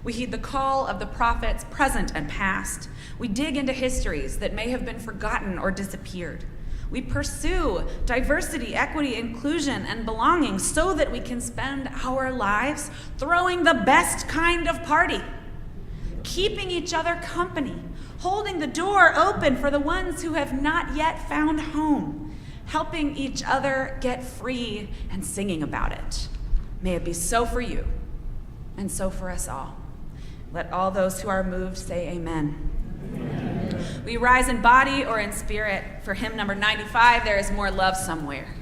[SPEAKER 3] We heed the call of the prophets, present and past. We dig into histories that may have been forgotten or disappeared. We pursue diversity, equity, inclusion, and belonging so that we can spend our lives throwing the best kind of party, keeping each other company, holding the door open for the ones who have not yet found home, helping each other get free and singing about it. May it be so for you, and so for us all. Let all those who are moved say amen. Amen. We rise in body or in spirit. For hymn number 95, There Is More Love Somewhere.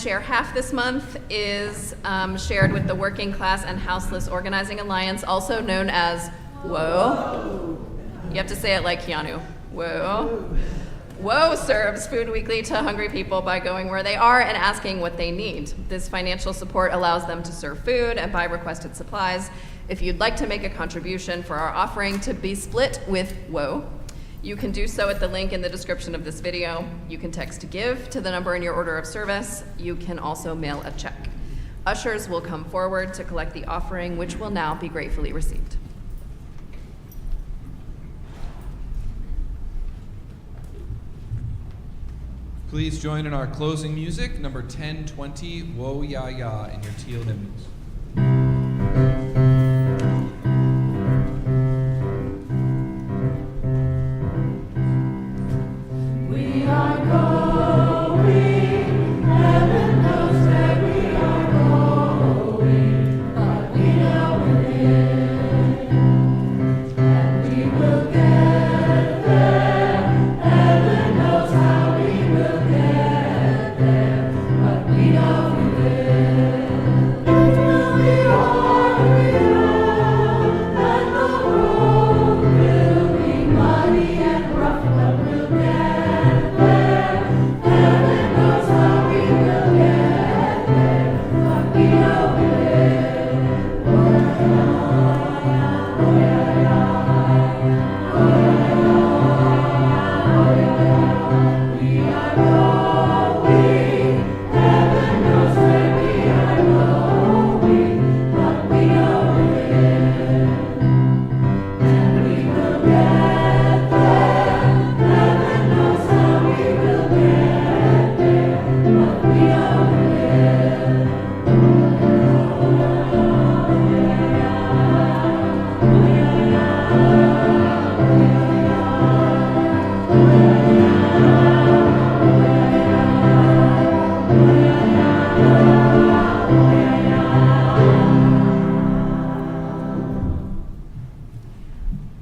[SPEAKER 2] share half this month is shared with the Working Class and Houseless Organizing Alliance, also known as WHOA. You have to say it like Keanu. WHOA. WHOA serves food weekly to hungry people by going where they are and asking what they need. This financial support allows them to serve food and buy requested supplies. If you'd like to make a contribution for our offering to be split with WHOA, you can do so at the link in the description of this video. You can text GIVE to the number in your order of service. You can also mail a check. Ushers will come forward to collect the offering, which will now be gratefully received.
[SPEAKER 1] Please join in our closing music, number 1020, Whoa Ya Ya, in your teal hymnals.
[SPEAKER 7] We are going, heaven knows that we are going, but we know it, and we will get there. Heaven knows how we will get there, but we know we will. It will be hard, and the road will be muddy and rough, but we'll get there. Heaven knows how we will get there, but we know we will. Oh yeah, oh yeah, oh yeah, we are going. Heaven knows where we are going, but we know we will. And we will get there. Heaven knows how we will get there, but we know we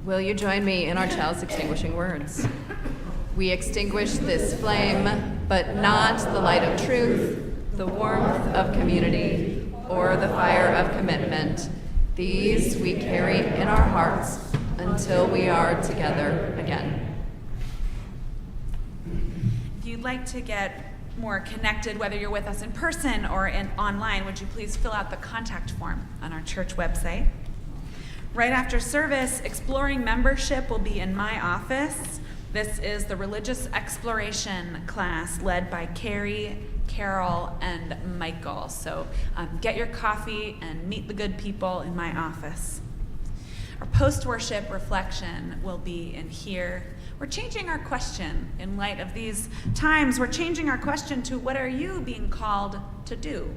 [SPEAKER 2] Will you join me in our chalice extinguishing words? We extinguish this flame, but not the light of truth, the warmth of community, or the fire of commitment. These we carry in our hearts until we are together again.
[SPEAKER 3] If you'd like to get more connected, whether you're with us in person or online, would you please fill out the contact form on our church website? Right after service, exploring membership will be in my office. This is the religious exploration class led by Carrie, Carol, and Michael. So get your coffee and meet the good people in my office. Our post-worship reflection will be in here. We're changing our question in light of these times. We're changing our question to, what are you being called to do?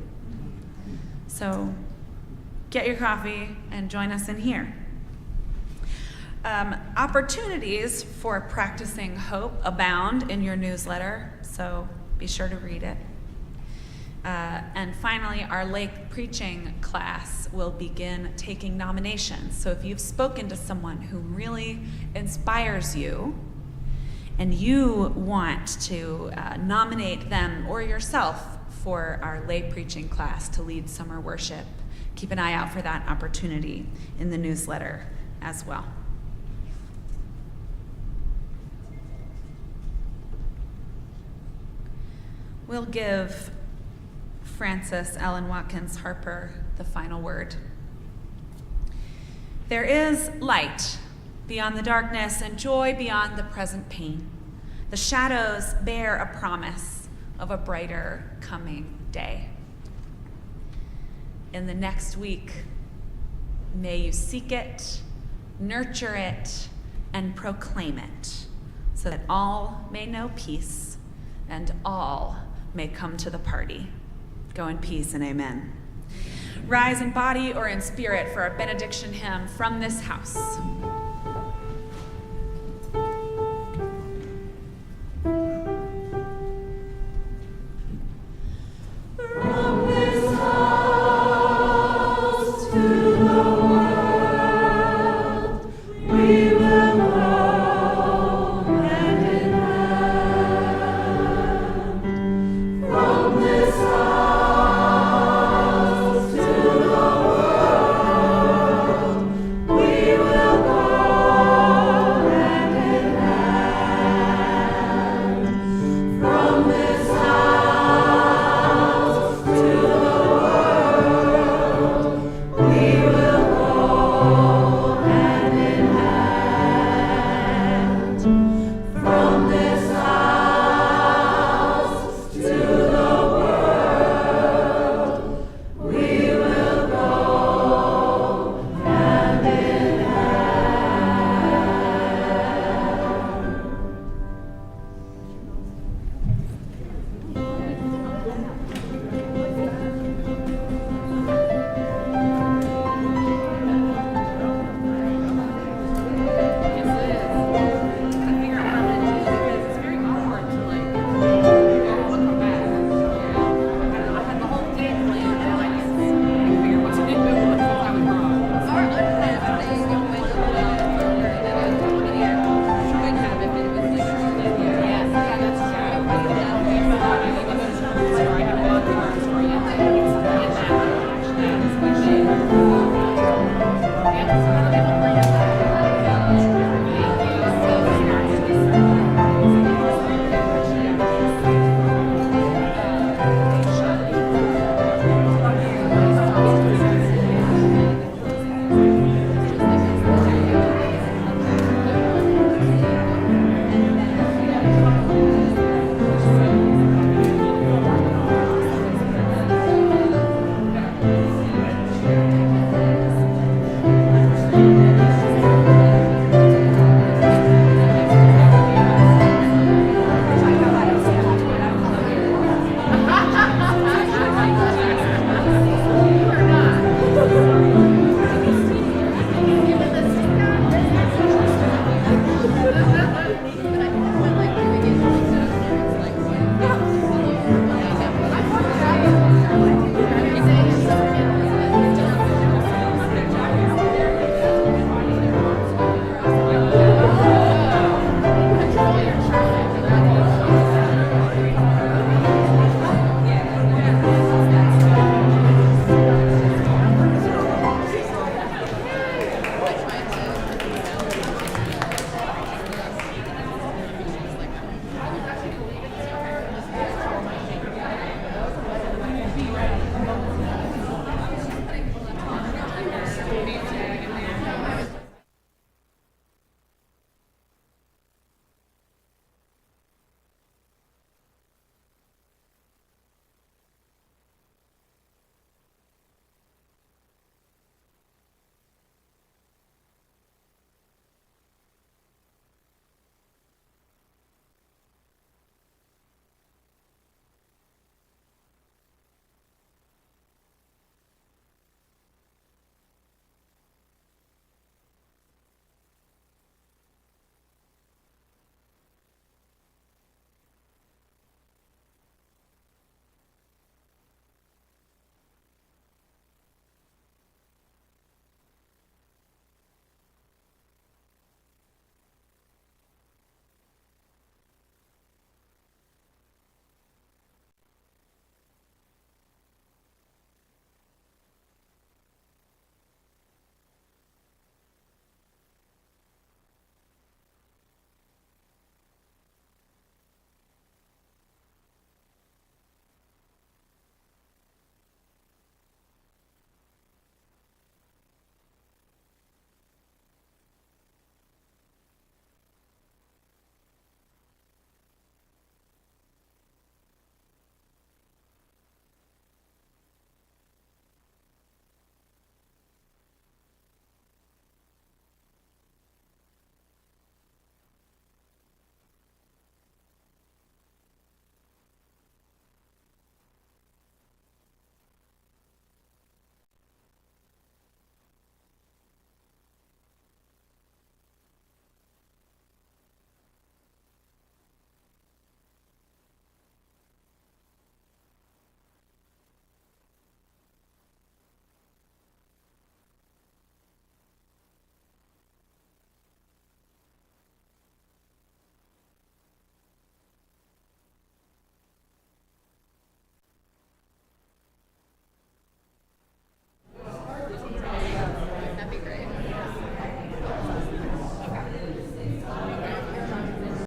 [SPEAKER 3] So get your coffee and join us in here. Opportunities for practicing hope abound in your newsletter, so be sure to read it. And finally, our lake preaching class will begin taking nominations. So if you've spoken to someone who really inspires you and you want to nominate them or yourself for our lay preaching class to lead summer worship, keep an eye out for that opportunity in the newsletter as well. We'll give Frances Ellen Watkins Harper the final word. There is light beyond the darkness and joy beyond the present pain. The shadows bear a promise of a brighter coming day. In the next week, may you seek it, nurture it, and proclaim it, so that all may know peace and all may come to the party. Go in peace and amen. Rise in body or in spirit for a benediction hymn from this house.